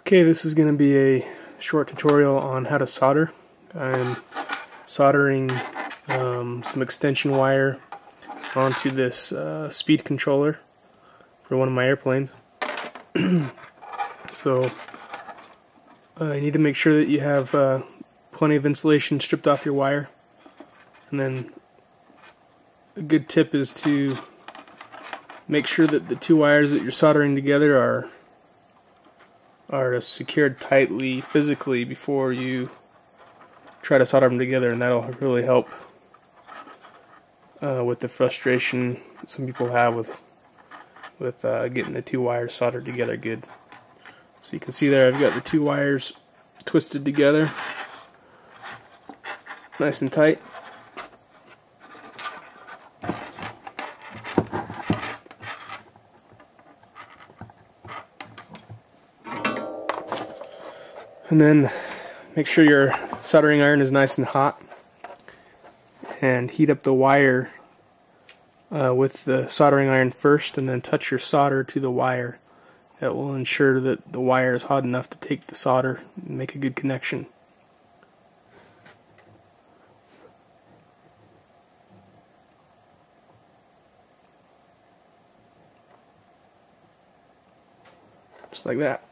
Okay, this is going to be a short tutorial on how to solder. I'm soldering some extension wire onto this speed controller for one of my airplanes. So you need to make sure that you have plenty of insulation stripped off your wire, and then a good tip is to make sure that the two wires that you're soldering together are secured tightly physically before you try to solder them together, and that'll really help with the frustration some people have with getting the two wires soldered together good. So you can see there I've got the two wires twisted together nice and tight. And then make sure your soldering iron is nice and hot, and heat up the wire with the soldering iron first, and then touch your solder to the wire. That will ensure that the wire is hot enough to take the solder and make a good connection. Just like that.